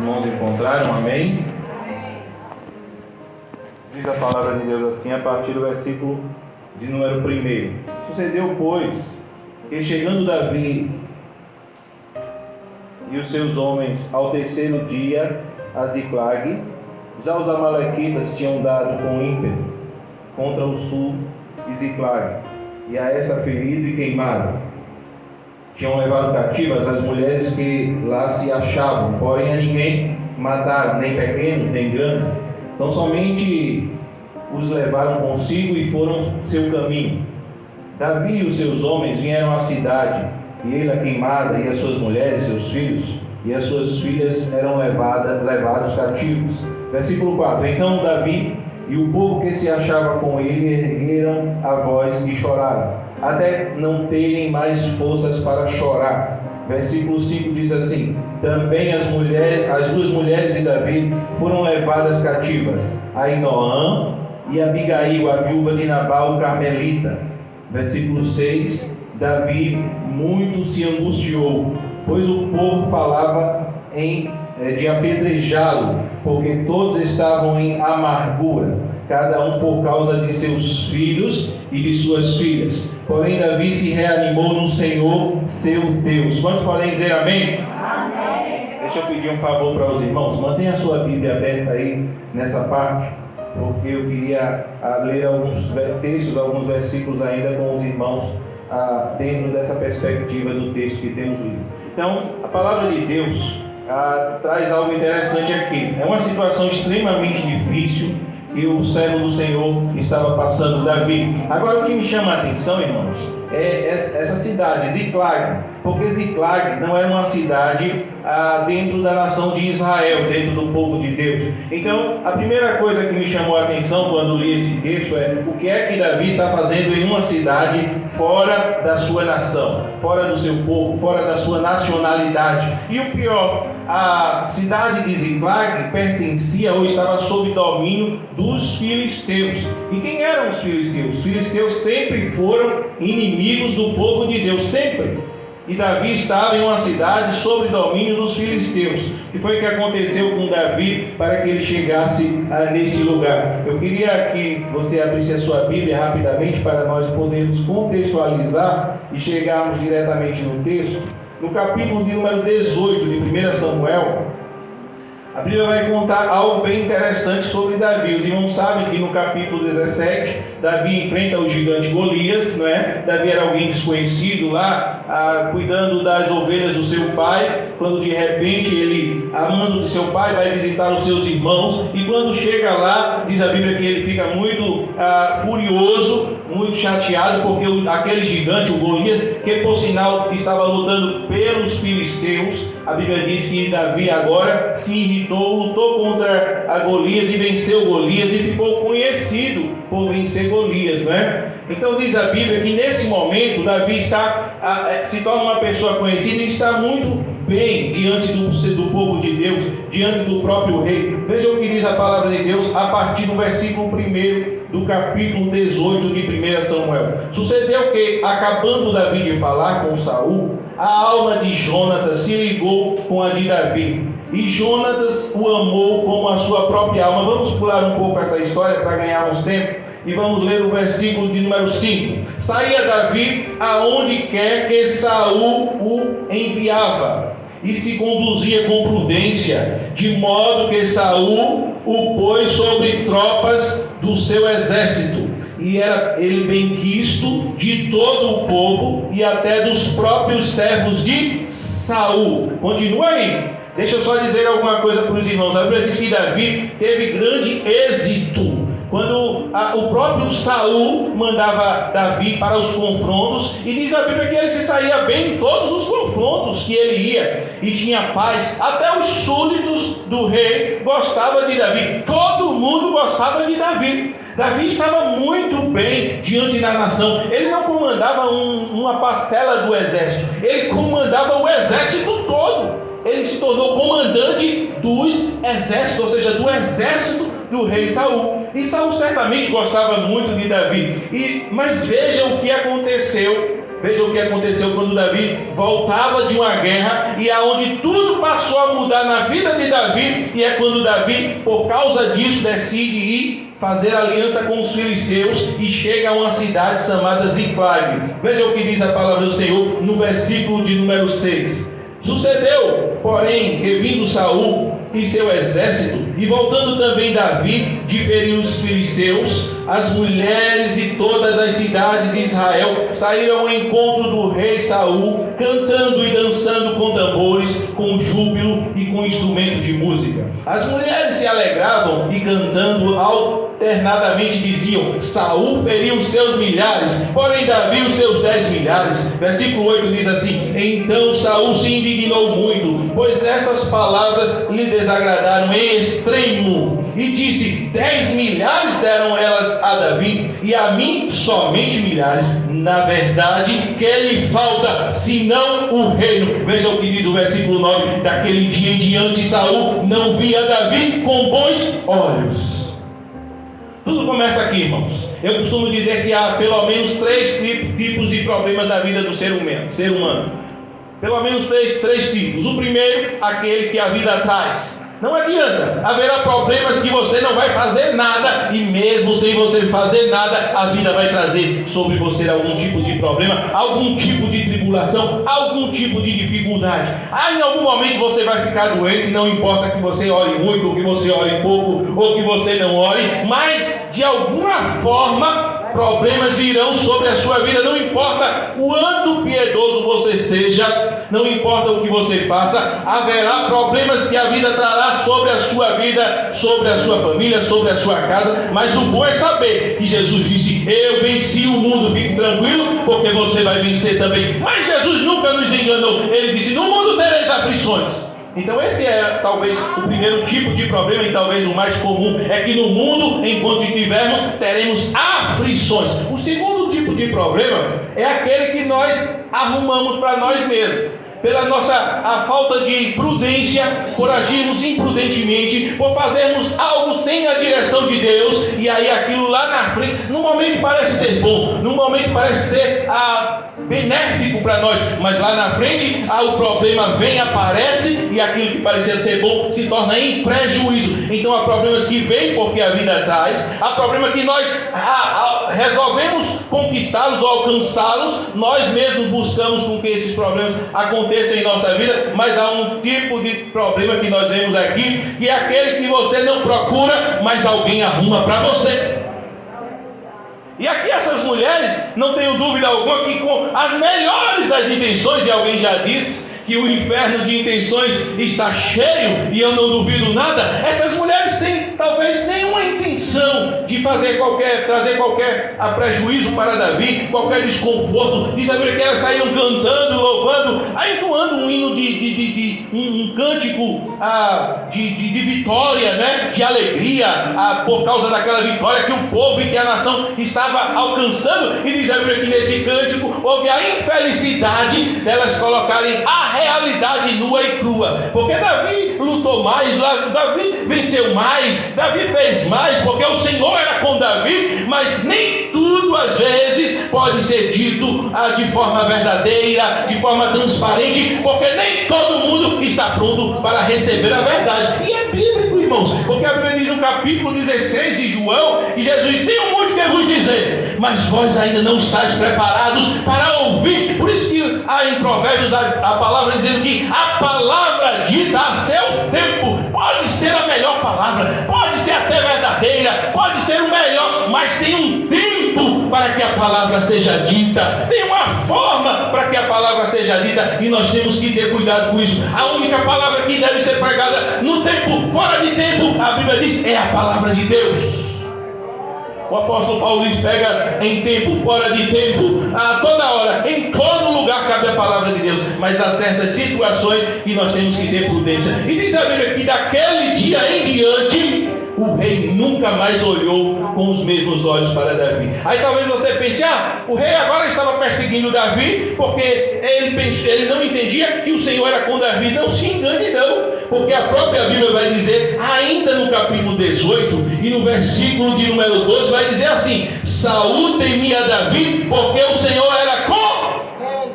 irmãos encontraram, amém? Diz a palavra de Deus assim, a partir do versículo de número 1. Sucedeu, pois, que chegando Davi e os seus homens ao terceiro dia a Ziclag, já os amalequitas tinham dado com ímpeto contra o sul de Ziclag, e a esta ferido e queimado. Tinham levado cativas as mulheres que lá se achavam, porém a ninguém mataram, nem pequenos, nem grandes. Então somente os levaram consigo e foram seu caminho. Davi e os seus homens vieram à cidade, e ele a queimada, e as suas mulheres, seus filhos, e as suas filhas eram levados cativos. Versículo 4. Então Davi e o povo que se achava com ele ergueram a voz e choraram, até não terem mais forças para chorar. Versículo 5 diz assim: também as duas mulheres de Davi foram levadas cativas, Ainoã e Abigail, a viúva de Nabal, o carmelita. Versículo 6: Davi muito se angustiou, pois o povo falava de apedrejá-lo, porque todos estavam em amargura, cada um por causa de seus filhos e de suas filhas. Porém Davi se reanimou no Senhor seu Deus. Quantos podem dizer amém? Amém. Deixa eu pedir um favor para os irmãos, mantenha a sua Bíblia aberta aí nessa parte, porque eu queria ler alguns textos, alguns versículos ainda com os irmãos dentro dessa perspectiva do texto que temos lido. Então, a palavra de Deus traz algo interessante aqui. É uma situação extremamente difícil que o servo do Senhor estava passando, Davi. Agora, o que me chama a atenção, irmãos, é essa cidade, Ziclag, porque Ziclag não era uma cidade dentro da nação de Israel, dentro do povo de Deus. Então, a primeira coisa que me chamou a atenção quando li esse texto é o que é que Davi está fazendo em uma cidade fora da sua nação, fora do seu povo, fora da sua nacionalidade. E o pior, a cidade de Ziclag pertencia ou estava sob domínio dos filisteus. E quem eram os filisteus? Os filisteus sempre foram inimigos do povo de Deus, sempre. E Davi estava em uma cidade sob domínio dos filisteus. E foi o que aconteceu com Davi para que ele chegasse neste lugar. Eu queria que você abrisse a sua Bíblia rapidamente para nós podermos contextualizar e chegarmos diretamente no texto. No capítulo de número 18 de 1 Samuel, a Bíblia vai contar algo bem interessante sobre Davi. Os irmãos sabem que no capítulo 17, Davi enfrenta o gigante Golias, não é? Davi era alguém desconhecido lá, cuidando das ovelhas do seu pai, quando de repente ele, amando do seu pai, vai visitar os seus irmãos, e quando chega lá, diz a Bíblia que ele fica muito furioso, muito chateado, porque aquele gigante, o Golias, que por sinal estava lutando pelos filisteus, a Bíblia diz que Davi agora se irritou, lutou contra a Golias e venceu Golias e ficou conhecido por vencer Golias, não é? Então diz a Bíblia que nesse momento Davi se torna uma pessoa conhecida e está muito bem diante do povo de Deus, diante do próprio rei. Veja o que diz a palavra de Deus a partir do versículo 1 do capítulo 18 de 1 Samuel. Sucedeu que, acabando Davi de falar com Saul, a alma de Jonatas se ligou com a de Davi, e Jonatas o amou como a sua própria alma. Vamos pular um pouco essa história para ganharmos tempo, e vamos ler o versículo de número 5. Saía Davi aonde quer que Saul o enviava, e se conduzia com prudência, de modo que Saul o pôs sobre tropas do seu exército, e era ele bem quisto de todo o povo e até dos próprios servos de Saul. Continua aí. Deixa eu só dizer alguma coisa para os irmãos. A Bíblia diz que Davi teve grande êxito quando o próprio Saul mandava Davi para os confrontos, e diz a Bíblia que ele se saía bem em todos os confrontos que ele ia, e tinha paz. Até os súditos do rei gostavam de Davi, todo mundo gostava de Davi. Davi estava muito bem diante da nação. Ele não comandava uma parcela do exército, ele comandava o exército todo. Ele se tornou comandante dos exércitos, ou seja, do exército do rei Saul. E Saul certamente gostava muito de Davi. Mas veja o que aconteceu Veja o que aconteceu quando Davi voltava de uma guerra, e aonde tudo passou a mudar na vida de Davi, e é quando Davi, por causa disso, decide ir fazer aliança com os filisteus e chega a uma cidade chamada Ziclag. Veja o que diz a palavra do Senhor no versículo de número 6. Sucedeu, porém, que vindo Saul e seu exército, e voltando também Davi de ferir os filisteus, as mulheres de todas as cidades de Israel saíram ao encontro do rei Saul, cantando e dançando com tambores, com júbilo e com instrumento de música. As mulheres se alegravam e cantando alternadamente diziam: Saul feriu os seus milhares, porém Davi os seus 10 milhares. Versículo 8 diz assim: Então Saul se indignou muito, pois essas palavras lhe desagradaram em extremo, e disse: 10 milhares deram elas a Davi, e a mim somente milhares. Na verdade, que lhe falta, senão o reino? Veja o que diz o versículo 9: Daquele dia em diante Saul não via Davi com bons olhos. Tudo começa aqui, irmãos. Eu costumo dizer que há pelo menos 3 tipos de problemas na vida do ser humano. Pelo menos três tipos. O primeiro, aquele que a vida traz. Não adianta, haverá problemas que você não vai fazer nada, e mesmo sem você fazer nada, a vida vai trazer sobre você algum tipo de problema, algum tipo de tribulação, algum tipo de dificuldade. Em algum momento você vai ficar doente, não importa que você ore muito, ou que você ore pouco, ou que você não ore, mas de alguma forma problemas virão sobre a sua vida. Não importa quanto piedoso você seja, não importa o que você faça, haverá problemas que a vida trará sobre a sua vida, sobre a sua família, sobre a sua casa. Mas o bom é saber que Jesus disse: eu venci o mundo, fique tranquilo, porque você vai vencer também. Mas Jesus nunca nos enganou. Ele disse: no mundo tereis aflições. Então esse é talvez o primeiro tipo de problema, e talvez o mais comum, é que no mundo, enquanto estivermos, teremos aflições. O segundo tipo de problema é aquele que nós arrumamos para nós mesmos, pela a falta de prudência, por agirmos imprudentemente, por fazermos algo sem a direção de Deus, e aí aquilo lá na frente, no momento parece ser bom, no momento parece ser benéfico para nós, mas lá na frente o problema vem, aparece, e aquilo que parecia ser bom se torna em prejuízo. Então há problemas que vêm porque a vida traz, há problemas que nós resolvemos conquistá-los ou alcançá-los, nós mesmos buscamos com que esses problemas aconteçam em nossa vida. Mas há um tipo de problema que nós vemos aqui, que é aquele que você não procura, mas alguém arruma para você. E aqui essas mulheres, não tenho dúvida alguma, que com as melhores das intenções, e alguém já disse que o inferno de intenções está cheio, e eu não duvido nada, essas mulheres têm talvez nenhuma intenção de trazer qualquer prejuízo para Davi, qualquer desconforto. Diz a Bíblia que elas saíram cantando, louvando, entoando um hino um cântico de vitória, né? De alegria, por causa daquela vitória que o povo e que a nação estava alcançando. E diz a Bíblia que nesse cântico houve a infelicidade delas colocarem a realidade nua e crua, porque Davi lutou mais, Davi venceu mais, Davi fez mais, porque o Senhor era com Davi. Mas nem tudo às vezes pode ser dito de forma verdadeira, de forma transparente, porque nem todo mundo está pronto para receber a verdade. E é bíblico, irmãos, porque a Bíblia diz no capítulo 16 de João que Jesus: tenho muito que vos dizer, mas vós ainda não estáis preparados para ouvir. Por isso que há em Provérbios a palavra dizendo que a palavra dita a seu tempo pode ser a melhor palavra, pode ser até verdadeira, pode ser o melhor, mas tem um tempo para que a palavra seja dita, tem uma forma para que a palavra seja dita, e nós temos que ter cuidado com isso. A única palavra que deve ser pregada no tempo, fora de tempo, a Bíblia diz, é a palavra de Deus. O apóstolo Paulo diz: pega em tempo, fora de tempo, a toda hora, em todo lugar cabe a palavra de Deus. Mas há certas situações que nós temos que ter prudência. E diz a Bíblia que daquele dia em diante o rei nunca mais olhou com os mesmos olhos para Davi. Aí talvez você pense: o rei agora estava perseguindo Davi porque ele não entendia que o Senhor era com Davi. Não se engane não, porque a própria Bíblia vai dizer, ainda no capítulo 18 e no versículo de número 12, vai dizer assim: Saul temia Davi porque o Senhor era com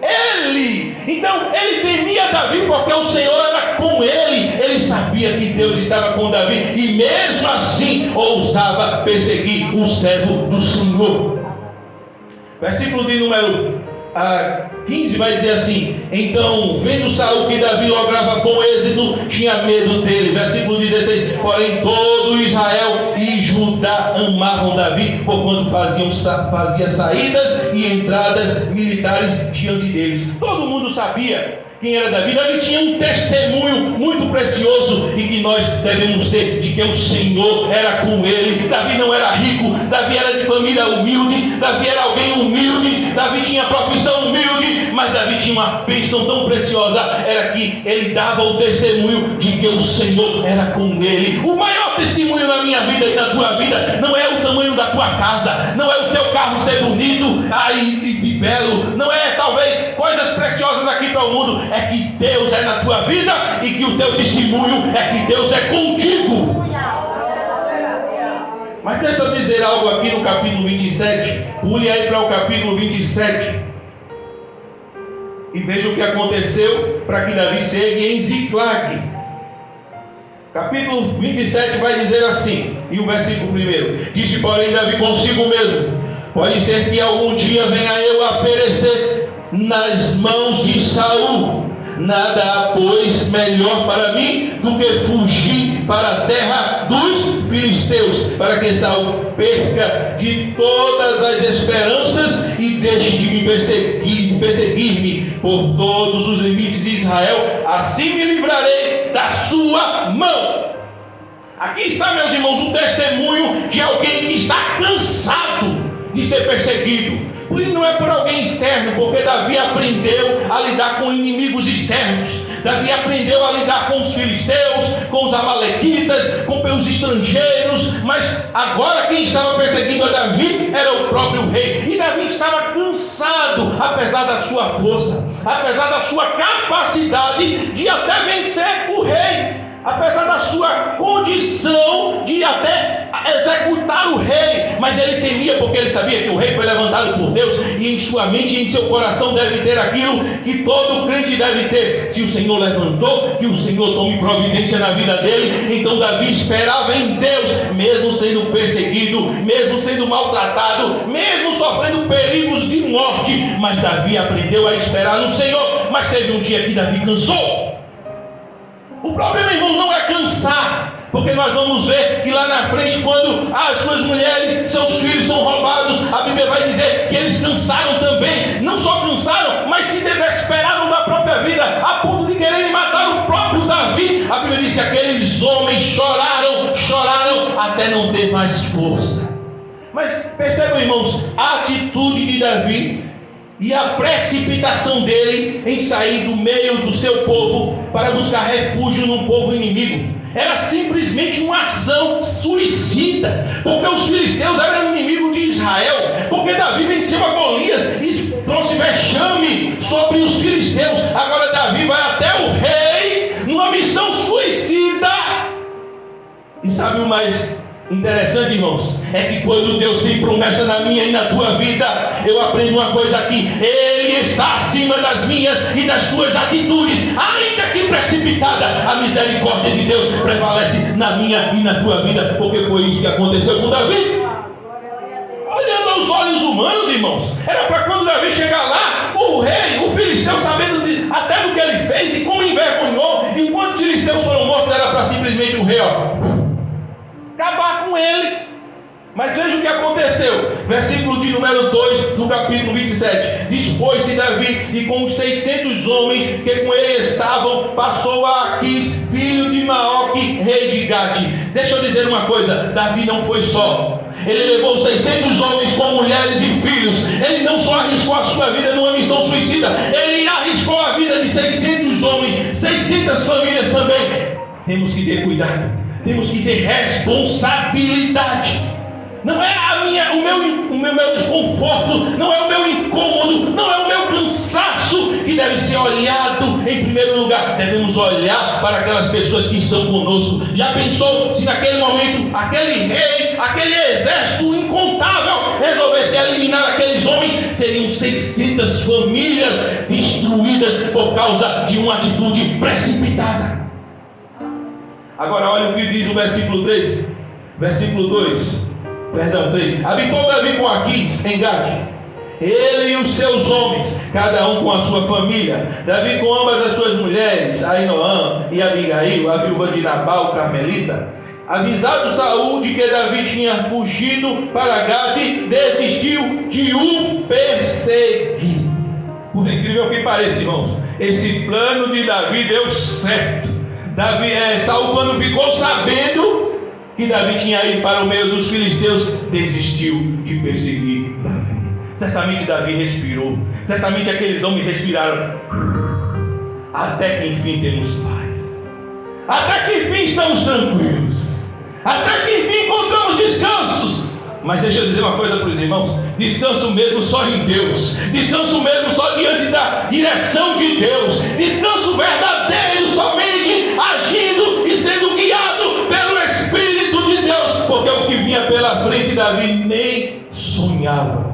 ele. Então ele temia Davi porque o Senhor era com ele. Ele sabia que Deus estava com Davi e mesmo assim ousava perseguir o servo do Senhor. Versículo de número 15 vai dizer assim: então, vendo Saul que Davi lograva com êxito, tinha medo dele. Versículo 16: porém todo Israel e Judá amavam Davi, porquanto fazia saídas e entradas militares diante deles. Todo mundo sabia quem era Davi. Davi tinha um testemunho muito precioso e que nós devemos ter, de que o Senhor era com ele. Davi não era rico, Davi era de família humilde, Davi era alguém humilde, Davi tinha profissão humilde, mas Davi tinha uma bênção tão preciosa, era que ele dava o testemunho de que o Senhor era com ele. O maior testemunho na minha vida e na tua vida não é o tamanho da tua casa, não é o teu carro ser bonito e belo, não é talvez coisas preciosas aqui para o mundo, é que Deus é na tua vida e que o teu testemunho é que Deus é contigo. Mas deixa eu dizer algo aqui no capítulo 27. Pule aí para o capítulo 27 e veja o que aconteceu para que Davi chegue em Ziclag. Capítulo 27 vai dizer assim, e o versículo 1: disse porém Davi consigo mesmo: pode ser que algum dia venha eu a perecer nas mãos de Saul. Nada há, pois, melhor para mim do que fugir para a terra dos filisteus, para que Saul perca de todas as esperanças e deixe de me perseguir-me por todos os limites de Israel. Assim me livrarei da sua mão. Aqui está, meus irmãos, o testemunho de alguém que está cansado de ser perseguido. E não é por alguém externo, porque Davi aprendeu a lidar com inimigos externos. Davi aprendeu a lidar com os filisteus, com os amalequitas, com os estrangeiros. Mas agora quem estava perseguindo a Davi era o próprio rei. E Davi estava cansado, apesar da sua força, apesar da sua capacidade de até vencer o rei, apesar da sua condição de até executar o rei, mas ele temia, porque ele sabia que o rei foi levantado por Deus, e em sua mente e em seu coração deve ter aquilo que todo crente deve ter: se o Senhor levantou, que o Senhor tome providência na vida dele. Então Davi esperava em Deus, mesmo sendo perseguido, mesmo sendo maltratado, mesmo sofrendo perigos de morte, mas Davi aprendeu a esperar no Senhor. Mas teve um dia que Davi cansou. O problema, irmão, não é cansar, porque nós vamos ver que lá na frente, quando as suas mulheres, seus filhos são roubados, a Bíblia vai dizer que eles cansaram também. Não só cansaram, mas se desesperaram da própria vida, a ponto de quererem matar o próprio Davi. A Bíblia diz que aqueles homens choraram até não ter mais força. Mas percebam, irmãos, a atitude de Davi e a precipitação dele em sair do meio do seu povo para buscar refúgio num povo inimigo era simplesmente uma ação suicida, porque os filisteus eram inimigos de Israel, porque Davi venceu a Golias e trouxe vexame sobre os filisteus. Agora Davi vai até o rei numa missão suicida. E sabe o mais interessante, irmãos? É que quando Deus tem promessa na minha e na tua vida, eu aprendo uma coisa aqui: Ele está acima das minhas e das tuas atitudes. Ainda que precipitada, a misericórdia de Deus prevalece na minha e na tua vida, porque foi isso que aconteceu com Davi. Olhando aos olhos humanos, irmãos, era para quando Davi chegar lá, o rei, o filisteu, sabendo até do que ele fez e como envergonhou, enquanto os filisteus foram mortos, era para simplesmente o rei acabar com ele. Mas veja o que aconteceu. Versículo de número 2 do capítulo 27. Dispôs-se Davi e com os 600 homens que com ele estavam, passou a Aquis, filho de Maoque, rei de Gate. Deixa eu dizer uma coisa: Davi não foi só. Ele levou 600 homens com mulheres e filhos. Ele não só arriscou a sua vida numa missão suicida, ele arriscou a vida de 600 homens, 600 famílias também. Temos que ter cuidado, temos que ter responsabilidade. Não é o meu desconforto, não é o meu incômodo, não é o meu cansaço que deve ser olhado em primeiro lugar. Devemos olhar para aquelas pessoas que estão conosco. Já pensou se naquele momento aquele rei, aquele exército incontável resolvesse eliminar aqueles homos? Seriam 600 famílias destruídas por causa de uma atitude precipitada. Agora olha o que diz o versículo 3, versículo 2, perdão, 3. Habitou Davi com Aquis em Gade, ele e os seus homens, cada um com a sua família. Davi com ambas as suas mulheres, Ainoã e Abigail, a viúva de Nabal, carmelita. Avisado Saul de que Davi tinha fugido para Gade, desistiu de o perseguir. Por incrível que pareça, irmãos, esse plano de Davi deu certo. Saul, quando ficou sabendo que Davi tinha ido para o meio dos filisteus, desistiu de perseguir Davi. Certamente Davi respirou, certamente aqueles homens respiraram. Até que enfim temos paz, até que enfim estamos tranquilos, até que enfim encontramos descansos. Mas deixa eu dizer uma coisa para os irmãos: descanso mesmo só em Deus, descanso mesmo só diante da direção de Deus, descanso verdadeiro somente agindo e sendo guiado pelo Espírito de Deus, porque o que vinha pela frente Davi nem sonhava.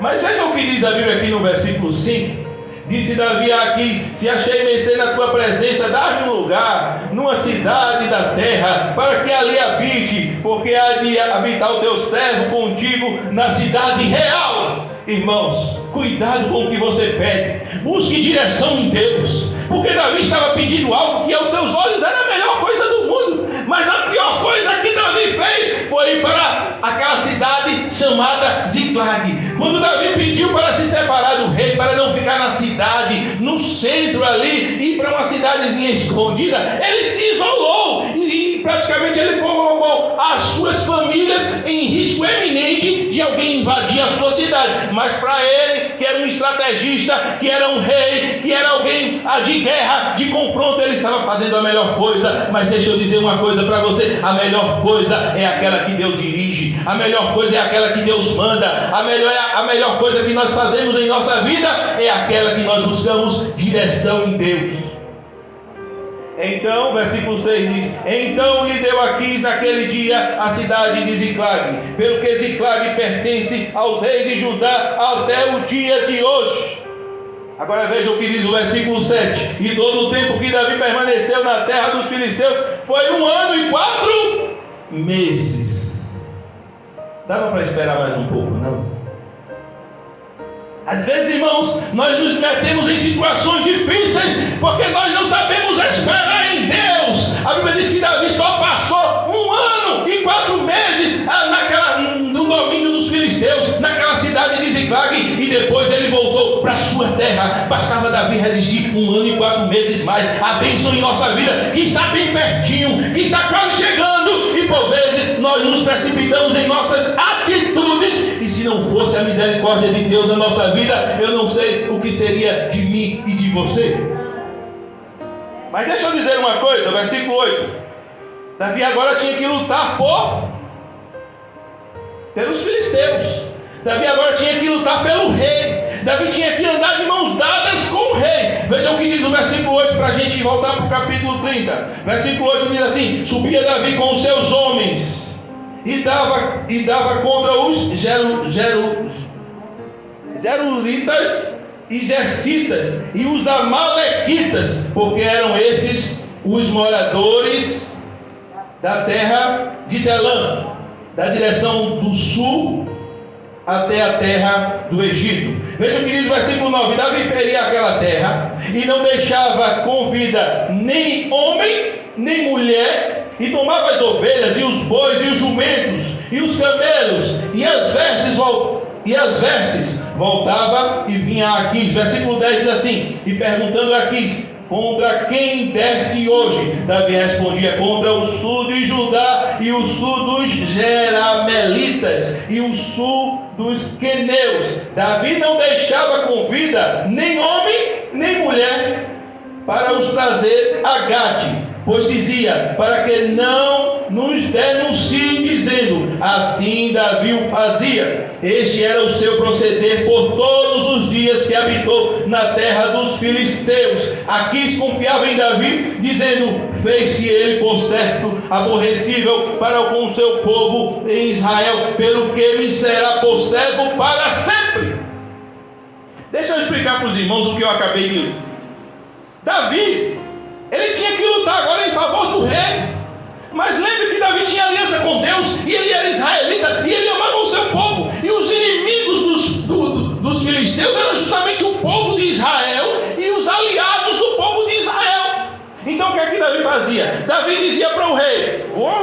Mas veja o que diz a Bíblia aqui no versículo 5. Disse Davi a Aquis: se achei mercê na tua presença, dá-me um lugar numa cidade da terra, para que ali habite, porque há de habitar o teu servo contigo na cidade real. Irmãos, cuidado com o que você pede, busque direção em Deus, porque Davi estava pedindo algo que aos seus olhos era a melhor coisa do mundo, mas a pior coisa que Davi fez foi ir para aquela cidade chamada Ziclag. Quando Davi pediu para se separar do rei, para não ficar na cidade, no centro ali, ir para uma cidadezinha escondida, ele se isolou e praticamente ele colocou as suas famílias em risco eminente de alguém invadir a sua cidade. Mas para ele, que era um estrategista, que era um rei, que era alguém de guerra, de confronto, ele estava fazendo a melhor coisa. Mas deixa eu dizer uma coisa para você: a melhor coisa é aquela que Deus dirige, a melhor coisa é aquela que Deus manda, a melhor coisa que nós fazemos em nossa vida é aquela que nós buscamos direção em Deus. Então, versículo 6 diz: então lhe deu Aquis naquele dia a cidade de Ziclag, pelo que Ziclag pertence aos reis de Judá até o dia de hoje. Agora veja o que diz o versículo 7: e todo o tempo que Davi permaneceu na terra dos filisteus foi 1 ano e 4 meses. Dava para esperar mais um pouco, não? Às vezes, irmãos, nós nos metemos em situações difíceis porque nós não sabemos esperar em Deus. A Bíblia diz que Davi só passou 1 ano e 4 meses no domínio dos filisteus, naquela cidade de Ziclag, e depois ele voltou para a sua terra. Bastava Davi resistir 1 ano e 4 meses mais. A bênção em nossa vida, que está bem pertinho, que está quase chegando, e por vezes nós nos precipitamos em nossas atitudes, e se não fosse a misericórdia de Deus na nossa vida, eu não sei o que seria de mim e de você. Mas deixa eu dizer uma coisa, versículo 8: Davi agora tinha que lutar pelos filisteus. Davi agora tinha que lutar pelo rei. Davi tinha que andar de mãos dadas com o rei. Veja o que diz o versículo 8, para a gente voltar para o capítulo 30. Versículo 8 diz assim: subia Davi com os seus homens e dava contra os Jerulitas e Gersitas e os Amalequitas, porque eram estes os moradores da terra de Telã, da direção do sul até a terra do Egito. Veja o que diz o versículo 9: Davi feria aquela terra e não deixava com vida nem homem nem mulher, e tomava as ovelhas e os bois e os jumentos e os camelos e as vestes, voltava e vinha a Aquis. Versículo 10 diz assim: e perguntando a Aquis: contra quem deste hoje? Davi respondia: contra o sul de Judá e o sul dos Jeramelitas e o sul dos Queneus. Davi não deixava com vida nem homem nem mulher para os trazer a Gate, pois dizia: para que não nos denuncie, dizendo: assim Davi o fazia. Este era o seu proceder por todos os dias que habitou na terra dos filisteus. Aquis confiava em Davi, dizendo: fez-se ele por certo aborrecível para com o seu povo em Israel, pelo que me será por servo para sempre. Deixa eu explicar para os irmãos o que eu acabei de ler. Davi, ele tinha que lutar agora em favor do rei. Mas lembre que Davi tinha aliança com Deus, e ele era israelita, e ele amava o seu povo. E os inimigos dos filisteus eram justamente o povo de Israel e os aliados do povo de Israel. Então o que é que Davi fazia? Davi dizia para o rei: vou à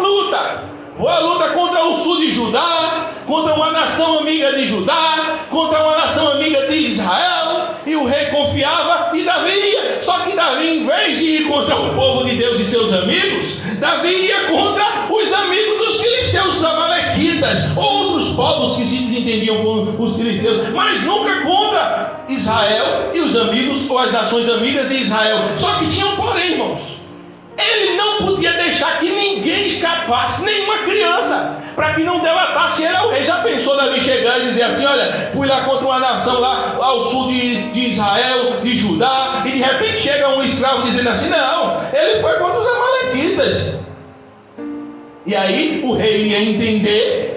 luta contra o sul de Judá, contra uma nação amiga de Judá, contra uma nação amiga de Israel. E o rei confiava e Davi ia. Só que Davi, em vez de ir contra o povo de Deus e seus amigos, Davi ia contra os amigos dos filisteus, os amalequitas, outros povos que se desentendiam com os filisteus, mas nunca contra Israel e os amigos ou as nações amigas de Israel. Só que tinha um porém, irmãos. Ele não podia deixar que ninguém escapasse, nenhuma criança, para que não delatasse ele ao rei. Já pensou Davi chegar e dizer assim: olha, fui lá contra uma nação lá ao sul de Israel, de Judá, e de repente chega um escravo dizendo assim: não, ele foi contra os amalequitas. E aí o rei iria entender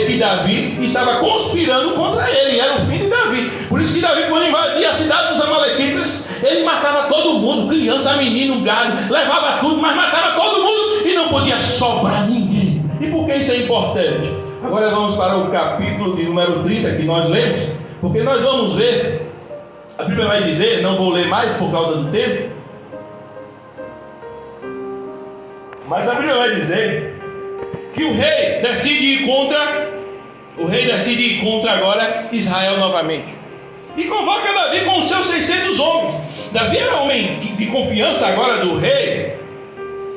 que Davi estava conspirando contra ele, era o filho de Davi. Por isso que Davi, quando invadia a cidade dos amalequitas, ele matava todo mundo, criança, menino, gado, levava tudo, mas matava todo mundo e não podia sobrar ninguém. E por que isso é importante? Agora vamos para o capítulo de número 30 que nós lemos, porque nós vamos ver, a Bíblia vai dizer, não vou ler mais por causa do tempo, mas a Bíblia vai dizer que o rei decide ir contra agora Israel novamente. E convoca Davi com os seus 600 homens. Davi era homem de confiança agora do rei.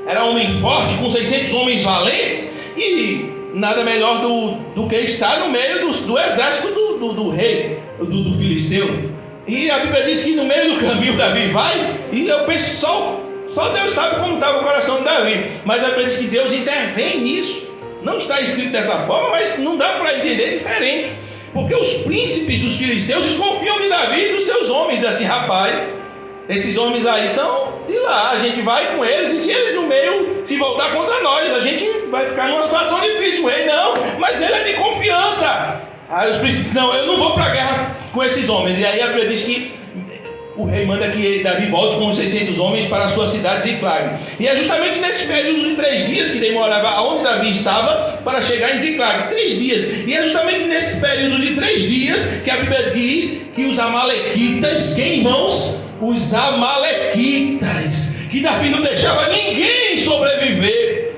Era homem forte, com 600 homens valentes. E nada melhor do que estar no meio do exército do rei, do filisteu. E a Bíblia diz que no meio do caminho Davi vai. E eu penso, só Deus sabe como estava o coração de Davi. Mas a Bíblia diz que Deus intervém nisso. Não está escrito dessa forma, mas não dá para entender diferente. Porque os príncipes dos filisteus desconfiam de Davi e dos seus homens. Assim, rapaz, esses homens aí são de lá, a gente vai com eles, e se eles no meio se voltar contra nós, a gente vai ficar numa situação difícil. O rei não, mas ele é de confiança. Aí os príncipes: não, eu não vou para a guerra com esses homens. E aí a Bíblia diz que o rei manda que Davi volte com os 600 homens para a sua cidade Ziclag. E é justamente nesse período de 3 dias que demorava aonde Davi estava para chegar em Ziclag. 3 dias. E é justamente nesse período de 3 dias que a Bíblia diz que os amalequitas, quem, irmãos? Os amalequitas, que Davi não deixava ninguém sobreviver.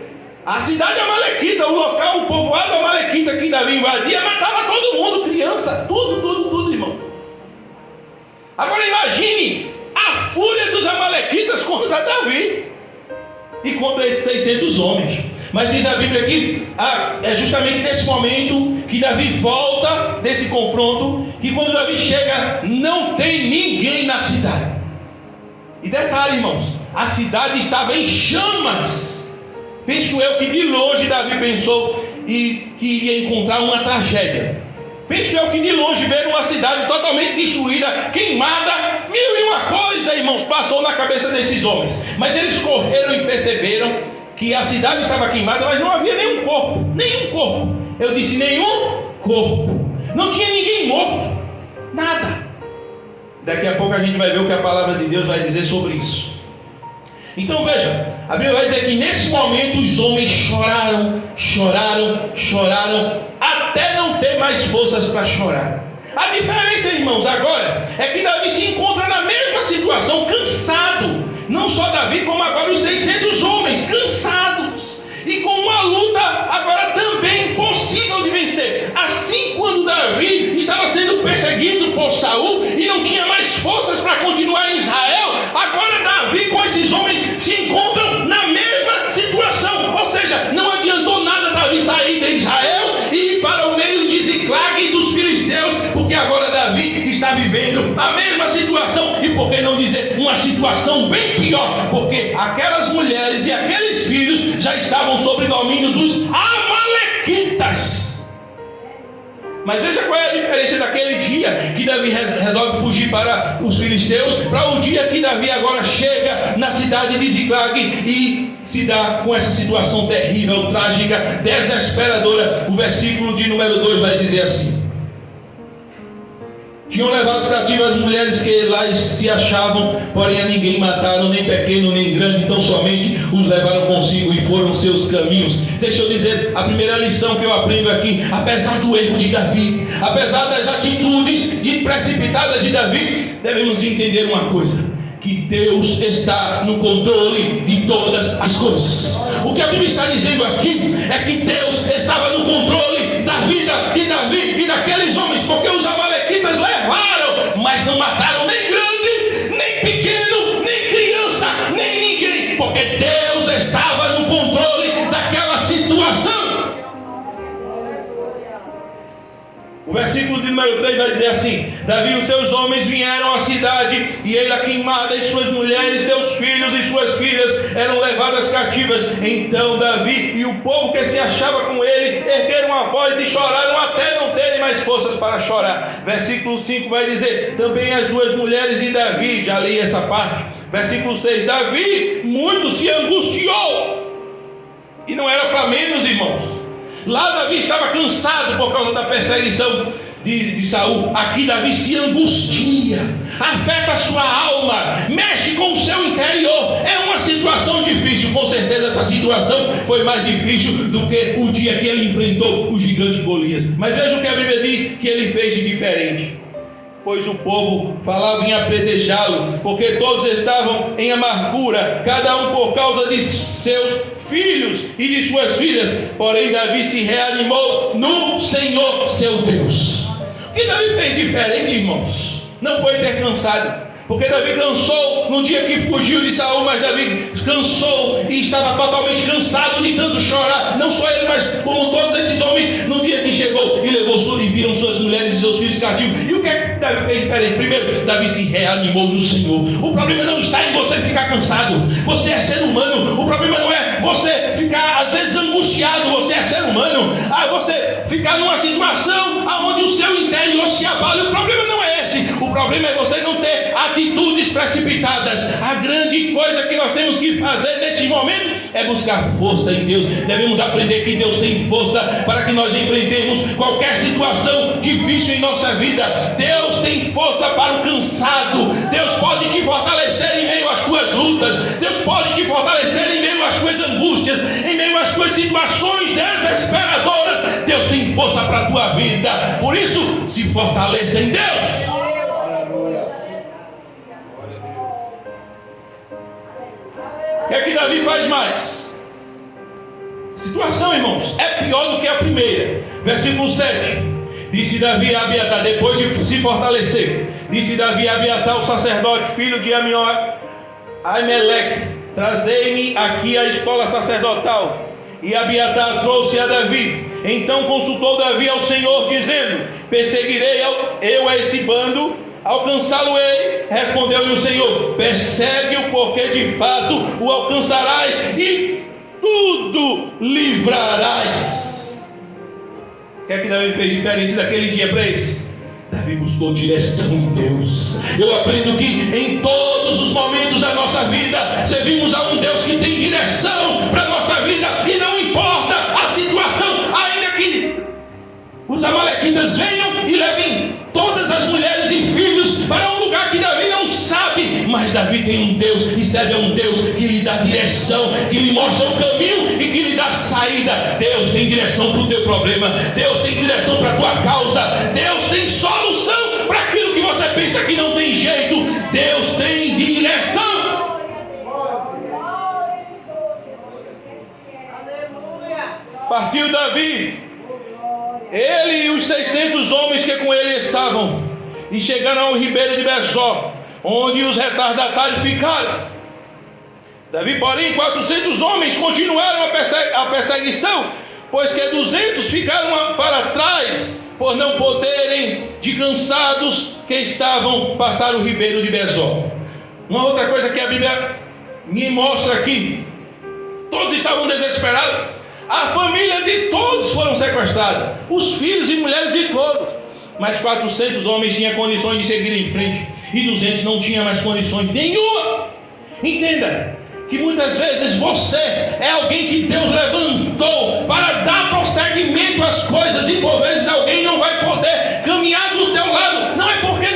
A cidade amalequita, o local, o povoado amalequita que Davi invadia, matava todo mundo, criança, tudo, irmão. Agora imagine a fúria dos amalequitas contra Davi e contra esses 600 homens. Mas diz a Bíblia que é justamente nesse momento que Davi volta desse confronto, que quando Davi chega não tem ninguém na cidade. E detalhe, irmãos, a cidade estava em chamas. Penso eu que de longe Davi pensou que iria encontrar uma tragédia. Penso eu que de longe ver uma cidade totalmente destruída, queimada, 1001 coisa, irmãos, passou na cabeça desses homens. Mas eles correram e perceberam que a cidade estava queimada, mas não havia nenhum corpo. Eu disse nenhum corpo. Não tinha ninguém morto, nada. Daqui a pouco a gente vai ver o que a palavra de Deus vai dizer sobre isso. Então veja, a Bíblia vai dizer que nesse momento os homens choraram, até não ter mais forças para chorar. A diferença, irmãos, agora é que Davi se encontra na mesma situação, cansado. Não só Davi, como agora os 600 homens, cansados. E com uma luta agora também impossível de vencer. Assim, quando Davi estava sendo perseguido por Saul e não tinha mais forças para continuar em Israel, agora Davi com esses homens se encontram na mesma situação. Ou seja, não adiantou nada Davi sair de Israel e ir para o meio de Ziclag e dos filisteus, porque agora Davi está vivendo a mesma situação. E por que não dizer uma situação bem pior? Porque aquelas mulheres e aqueles filhos já estavam sob domínio dos amalequitas. Mas veja qual é a diferença daquele dia que Davi resolve fugir para os filisteus, para o dia que Davi agora chega na cidade de Ziclag e se dá com essa situação terrível, trágica, desesperadora. O versículo de número 2 vai dizer assim: Tinham levado cativas as mulheres que lá se achavam, porém a ninguém mataram, nem pequeno nem grande, então somente os levaram consigo e foram seus caminhos. Deixa eu dizer, a primeira lição que eu aprendo aqui, apesar do erro de Davi, apesar das atitudes precipitadas de Davi, devemos entender uma coisa: que Deus está no controle de todas as coisas. O que a Bíblia está dizendo aqui é que Deus estava no controle da vida de Davi e daqueles homens, porque os amalequitas levaram, mas não mataram nem grande, nem pequeno, nem criança, nem ninguém, porque Deus estava no controle daquela situação. O versículo de número 3 vai dizer assim: Davi e os seus homens vieram à cidade, e ela queimada, e suas mulheres, seus filhos e suas filhas eram levadas cativas. Então Davi e o povo que se achava com ele ergueram a voz e choraram até não terem mais forças para chorar. Versículo 5 vai dizer: também as duas mulheres de Davi, já li essa parte. Versículo 6: Davi muito se angustiou, e não era para menos, irmãos. Lá Davi estava cansado por causa da perseguição de Saul. Aqui Davi se angustia, afeta a sua alma, mexe com o seu interior. É uma situação difícil. Com certeza essa situação foi mais difícil do que o dia que ele enfrentou o gigante Golias. Mas veja o que a Bíblia diz que ele fez de diferente. Pois o povo falava em apredejá-lo, porque todos estavam em amargura, cada um por causa de seus filhos e de suas filhas. Porém Davi se reanimou no Senhor seu Deus. O que Davi fez diferente, irmãos? Não foi ter cansado, porque Davi cansou no dia que fugiu de Saul, mas Davi cansou e estava totalmente cansado de tanto chorar. Não só ele, mas como todos esses homens, no dia que chegou e levou e viram suas mulheres e seus filhos cativos. E o que é que Davi fez diferente? Primeiro, Davi se reanimou no Senhor. O problema não está em você ficar cansado. Você é ser humano. O problema não é você ficar às vezes angustiado. Você é ser humano. Você ficar numa situação onde o seu interior se abale. O problema não é esse. O problema é você não ter atitudes precipitadas. A grande coisa que nós temos que fazer neste momento é buscar força em Deus. Devemos aprender que Deus tem força para que nós enfrentemos qualquer situação difícil em nossa vida. Deus tem força para o cansado. Deus pode te fortalecer em meio às tuas lutas. Deus pode te fortalecer em meio às tuas angústias, em meio às tuas situações desesperadoras. Deus tem força para a tua vida. Por isso, se fortaleça em Deus. O que é que Davi faz mais? Situação, irmãos, é pior do que a primeira. Versículo 7. Disse Davi a Abiatar, depois de se fortalecer, disse Davi a Abiatar, o sacerdote, filho de Aimeleque: trazei-me aqui a estola sacerdotal. E Abiatar trouxe a Davi. Então consultou Davi ao Senhor, dizendo: perseguirei eu a esse bando, alcançá-lo-ei. Respondeu-lhe o Senhor: persegue-o, porque de fato o alcançarás e tudo livrarás. O que é que Davi fez diferente daquele dia para esse? Davi buscou direção em Deus. Eu aprendo que em todos os momentos da nossa vida servimos a um Deus que tem direção para a nossa vida, e não importa a situação, ainda que os amalequitas venham e levem todas as mulheres e filhos para um lugar que Davi não sabe, mas Davi tem um Deus e serve a um Deus que lhe dá direção, que lhe mostra o caminho e que lhe dá saída. Deus tem direção para o teu problema, Deus tem direção para a tua causa, Deus tem solução para aquilo que você pensa que não tem jeito. Deus tem direção. Partiu Davi, ele e os 600 homens que com ele estavam, e chegaram ao ribeiro de Besor, onde os retardatários ficaram. Davi, porém, 400 homens continuaram a perseguição, pois que 200 ficaram para trás, por não poderem, de cansados que estavam, passar o ribeiro de Besor. Uma outra coisa que a Bíblia me mostra aqui: todos estavam desesperados. A família de todos foram sequestrados, os filhos e mulheres de todos. Mas 400 homens tinham condições de seguir em frente, e 200 não tinham mais condições nenhuma. Entenda que muitas vezes você é alguém que Deus levantou para dar prosseguimento às coisas, e por vezes alguém não vai poder caminhar do teu lado. Não é porque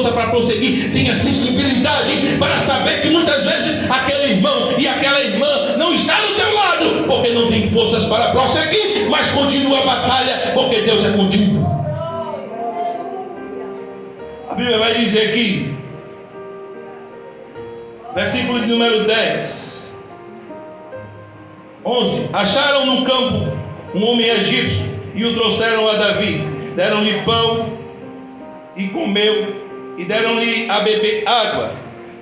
força para prosseguir. Tenha sensibilidade para saber que muitas vezes aquele irmão e aquela irmã não está do teu lado, porque não tem forças para prosseguir, mas continua a batalha, porque Deus é contigo. A Bíblia vai dizer aqui, versículo de número 11: acharam no campo um homem egípcio e o trouxeram a Davi. Deram-lhe pão e comeu, e deram-lhe a beber água.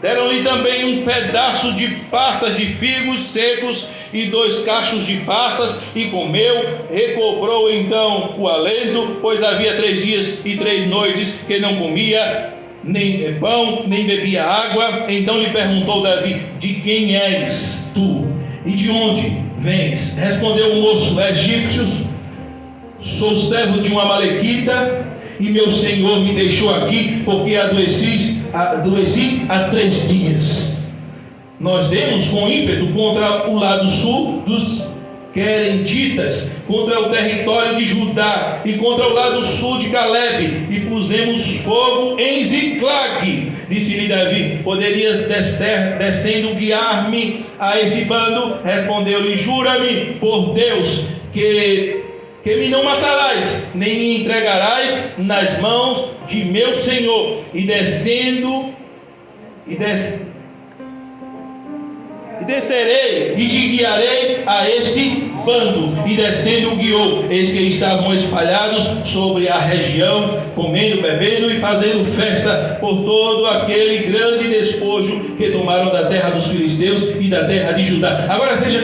Deram-lhe também um pedaço de pastas de figos secos e 2 cachos de passas, e comeu. Recobrou então o alento, pois havia 3 dias e 3 noites que não comia nem pão, nem bebia água. Então lhe perguntou Davi: de quem és tu? E de onde vens? Respondeu o moço: egípcios, sou servo de um amalequita, e meu senhor me deixou aqui porque adoeci há 3 dias. Nós demos com ímpeto contra o lado sul dos Querentitas, contra o território de Judá e contra o lado sul de Caleb, e pusemos fogo em Ziclague. Disse-lhe Davi: poderias descendo guiar-me a esse bando? Respondeu-lhe: jura-me por Deus que me não matarás, nem me entregarás nas mãos de meu senhor. E descerei e te guiarei a este bando. E descendo o guiou. Eis que estavam espalhados sobre a região, comendo, bebendo e fazendo festa por todo aquele grande despojo que tomaram da terra dos filisteus e da terra de Judá. Agora veja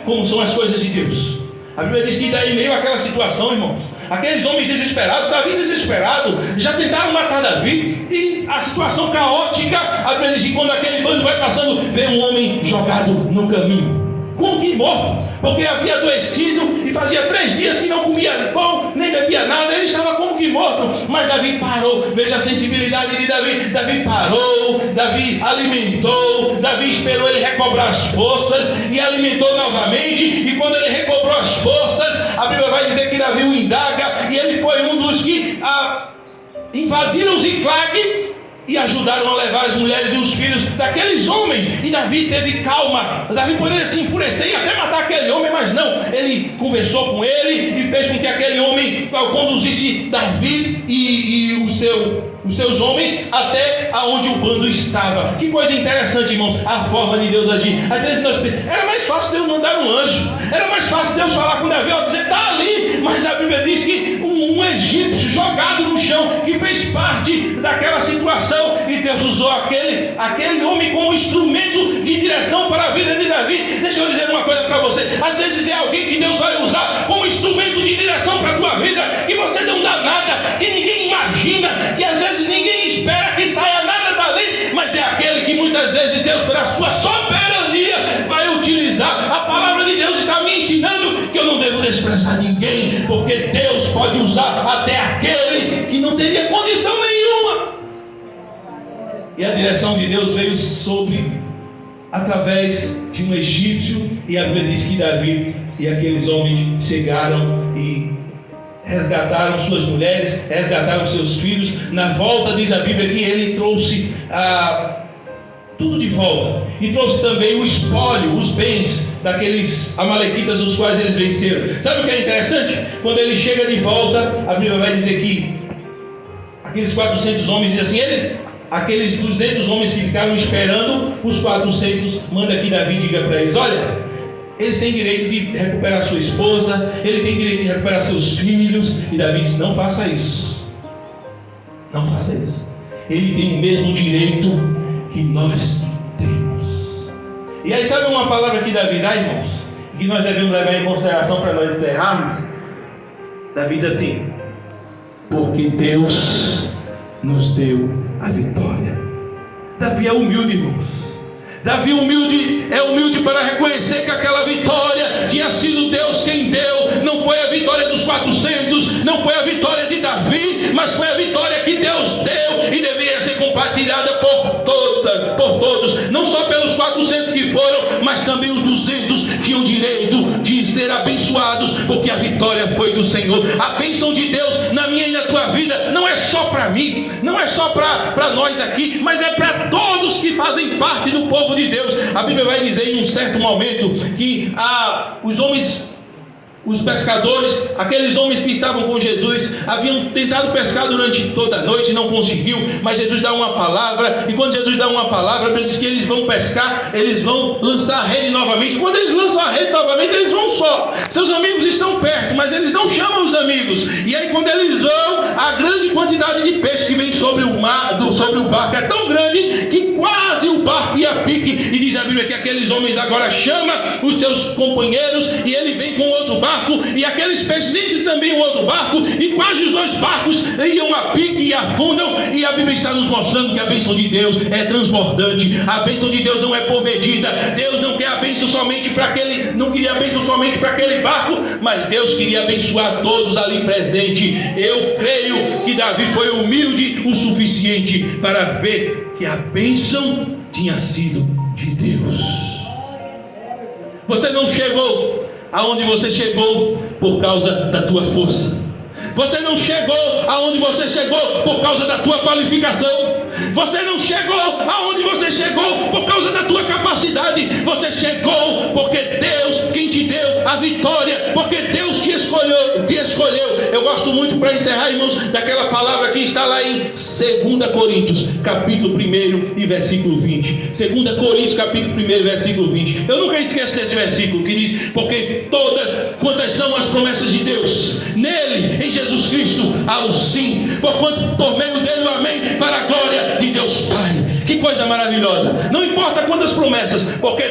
como são as coisas de Deus. A Bíblia diz que daí meio àquela situação, irmãos, aqueles homens desesperados, Davi desesperado, já tentaram matar Davi, e a situação caótica. A Bíblia diz que quando aquele bando vai passando, vê um homem jogado no caminho, como que morto, porque havia adoecido e fazia 3 dias que não comia pão, nem bebia nada. Ele estava como que morto. Mas Davi parou. Veja a sensibilidade de Davi. Davi parou, Davi alimentou, Davi esperou ele recobrar as forças e alimentou novamente. E quando ele recobrou as forças, a Bíblia vai dizer que Davi o indaga, e ele foi um dos que invadiram Ziclague e ajudaram a levar as mulheres e os filhos daqueles homens. E Davi teve calma. Davi poderia se enfurecer e até matar aquele homem, mas não. Ele conversou com ele e fez com que aquele homem conduzisse Davi e os seus homens até aonde o bando estava. Que coisa interessante, irmãos, a forma de Deus agir. Às vezes era mais fácil Deus mandar um anjo, era mais fácil Deus falar com Davi, dizer: está ali. Mas a Bíblia diz que um egípcio jogado no chão, que fez parte daquela situação, e Deus usou aquele homem como instrumento de direção para a vida de Davi. Deixa eu dizer uma coisa para você: às vezes é alguém que Deus vai usar como instrumento de direção para a tua vida, que você não dá nada, que ninguém imagina, que às vezes ninguém espera que saia nada dali, mas é aquele que muitas vezes Deus, pela sua soberania, vai utilizar. A palavra de Deus está me ensinando que eu não devo desprezar ninguém, porque Deus pode usar até aquele que não teria condição nenhuma. E a direção de Deus veio através de um egípcio, e a Bíblia diz que Davi e aqueles homens chegaram e resgataram suas mulheres, resgataram seus filhos. Na volta, diz a Bíblia que ele trouxe tudo de volta, e trouxe também o espólio, os bens daqueles amalequitas, os quais eles venceram. Sabe o que é interessante? Quando ele chega de volta, a Bíblia vai dizer que aqueles 400 homens, diz assim, aqueles 200 homens que ficaram esperando, os 400, manda que Davi diga para eles: olha, eles têm direito de recuperar sua esposa, ele tem direito de recuperar seus filhos. E Davi disse: não faça isso, não faça isso. Ele tem o mesmo direito que nós temos. E aí, sabe uma palavra que Davi dá, irmãos, que nós devemos levar em consideração para nós encerrarmos? Davi diz assim: porque Deus nos deu a vitória. Davi é humilde, irmãos. Davi é humilde para reconhecer que aquela vitória tinha sido Deus quem deu. Não foi a vitória dos 400, não foi a vitória de Davi, mas foi a vitória que Deus deu, e deveria ser compartilhada por todos, não só pelos 400 que foram, mas também os 200 tinham direito de ser abençoados, porque a vitória foi do Senhor. A bênção de Deus na minha e na tua vida não é só para mim, não é só para nós aqui, mas é para todos que fazem parte do povo de Deus. A Bíblia vai dizer em um certo momento que os pescadores, aqueles homens que estavam com Jesus, haviam tentado pescar durante toda a noite e não conseguiu, mas Jesus dá uma palavra, e quando Jesus dá uma palavra, ele diz que eles vão pescar, eles vão lançar a rede novamente. Quando eles lançam a rede novamente, eles vão só. Seus amigos estão perto, mas eles não chamam os amigos. E aí quando eles vão, a grande quantidade de peixe que vem sobre o barco é tão grande que quase o barco ia a pique. E diz a Bíblia que aqueles homens agora chamam os seus companheiros, e ele vem com outro barco, e aqueles peixes entram também em outro barco, e quase os dois barcos iam a pique e afundam. E a Bíblia está nos mostrando que a bênção de Deus é transbordante. A bênção de Deus não é por medida. Deus não quer a bênção somente para aquele, não queria a bênção somente para aquele barco, mas Deus queria abençoar todos ali presentes. Eu creio que Davi foi humilde o suficiente para ver que a bênção tinha sido de Deus. Você não chegou aonde você chegou por causa da tua força. Você não chegou aonde você chegou por causa da tua qualificação. Você não chegou aonde você chegou por causa da tua capacidade. Você chegou porque Deus quem te deu a vitória, porque Deus te escolheu. Eu gosto muito, para encerrar, irmãos, daquela palavra que está lá em 2 Coríntios, capítulo 1 e versículo 20. 2 Coríntios, capítulo 1, versículo 20. Eu nunca esqueço desse versículo que diz: porque quantas são as promessas de Deus? Nele, em Jesus Cristo, há o sim, porquanto por meio dele o amém, para a glória de Deus Pai. Que coisa maravilhosa. Não importa quantas promessas, porque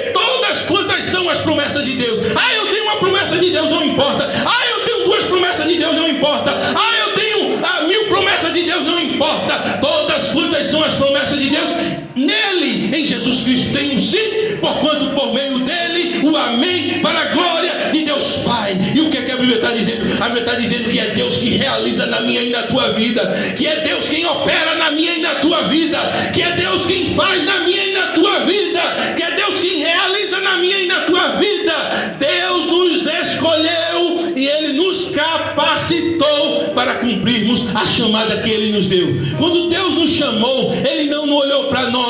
quantas são as promessas de Deus. Eu tenho uma promessa de Deus, não importa. Eu tenho 2 promessas de Deus, não importa. Eu tenho 1000 promessas de Deus, não importa. Quantas são as promessas de Deus? Nele, em Jesus Cristo, tem o sim, porquanto por meio dele o amém, para a glória de Deus Pai. E o que a Bíblia está dizendo? A Bíblia está dizendo que é Deus que realiza na minha e na tua vida, que é Deus quem opera na minha e na tua vida, que é Deus quem faz na minha e na tua vida, que é Deus quem realiza na minha e na tua vida. Deus nos escolheu e Ele nos capacitou para cumprirmos a chamada que Ele nos deu. Quando Deus nos chamou, Ele não olhou para nós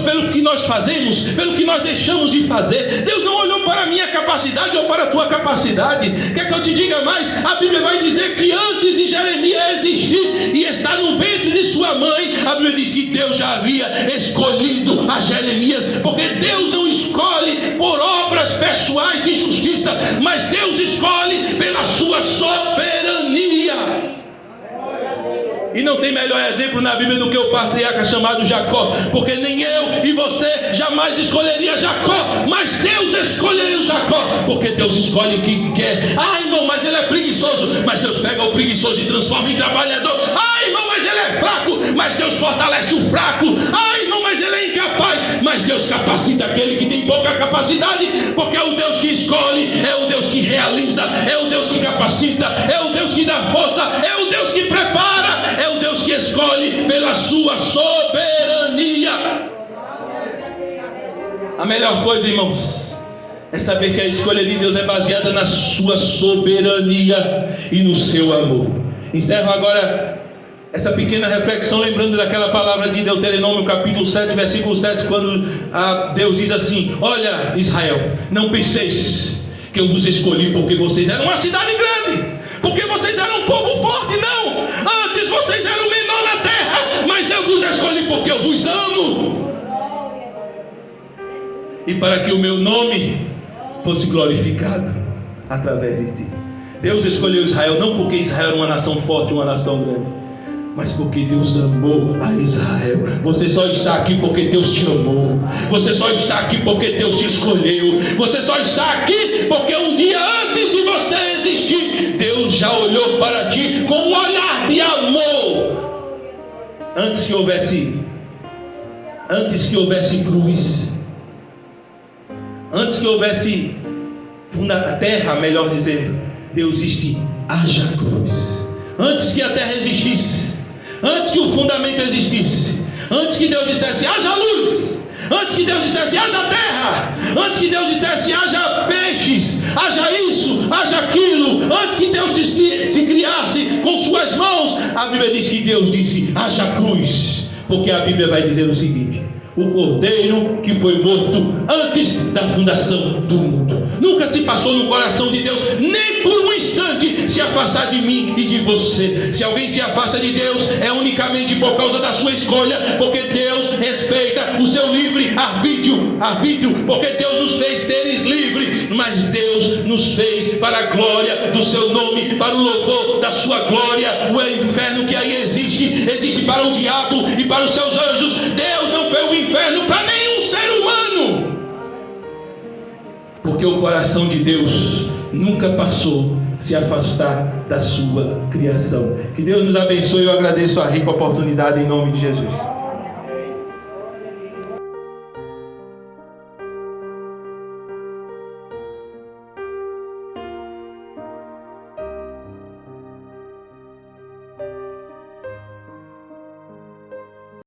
pelo que nós fazemos, pelo que nós deixamos de fazer. Deus não olhou para a minha capacidade ou para a tua capacidade. Quer que eu te diga mais? A Bíblia vai dizer que antes de Jeremias existir e estar no ventre de sua mãe, a Bíblia diz que Deus já havia escolhido a Jeremias, porque Deus não escolhe por obras pessoais de justiça, mas Deus escolhe pela sua soberania. E não tem melhor exemplo na Bíblia do que o patriarca chamado Jacó, porque nem eu e você jamais escolheria Jacó, mas Deus escolheu Jacó, porque Deus escolhe quem quer. Irmão, mas ele é preguiçoso, mas Deus pega o preguiçoso e transforma em trabalhador. Irmão, mas ele é fraco, mas Deus fortalece o fraco. Irmão, mas ele é incapaz, mas Deus capacita aquele que tem pouca capacidade, porque é o Deus que escolhe, é o Deus que realiza, é o Deus que capacita, é o Deus que dá força, é o Deus que prepara, é o Deus que escolhe pela sua soberania. A melhor coisa, irmãos, é saber que a escolha de Deus é baseada na sua soberania e no seu amor. Encerro agora essa pequena reflexão lembrando daquela palavra de Deuteronômio capítulo 7, versículo 7, quando Deus diz assim: olha, Israel, não penseis que eu vos escolhi porque vocês eram uma cidade grande, porque vocês eram um povo forte, não. Antes vocês eram menor na terra, mas eu vos escolhi porque eu vos amo, e para que o meu nome fosse glorificado através de ti. Deus escolheu Israel não porque Israel era uma nação forte, uma nação grande, mas porque Deus amou a Israel. Você só está aqui porque Deus te amou. Você só está aqui porque Deus te escolheu. Você só está aqui porque um dia antes de você existir, Deus já olhou para ti com um olhar de amor. Antes que houvesse cruz, antes que houvesse a terra, melhor dizendo, Deus disse: haja cruz. Antes que a terra existisse, antes que o fundamento existisse, antes que Deus dissesse haja luz, antes que Deus dissesse haja terra, antes que Deus dissesse haja peixes, haja isso, haja aquilo, antes que Deus te criasse com sua suas mãos. A Bíblia diz que Deus disse: haja cruz, porque a Bíblia vai dizer o seguinte: o cordeiro que foi morto antes da fundação do mundo. Nunca se passou no coração de Deus, nem por um instante, se afastar de mim e de você. Se alguém se afasta de Deus, é unicamente por causa da sua escolha, porque Deus respeita o seu livre arbítrio, porque Deus nos fez seres livres, mas Deus nos fez para a glória do seu nome, para o louvor da sua glória. O inferno que aí existe para o diabo e para os seus anjos. Deus não fez o inferno para nenhum ser humano, porque o coração de Deus nunca passou a se afastar da sua criação. Que Deus nos abençoe. Eu agradeço a rica oportunidade em nome de Jesus.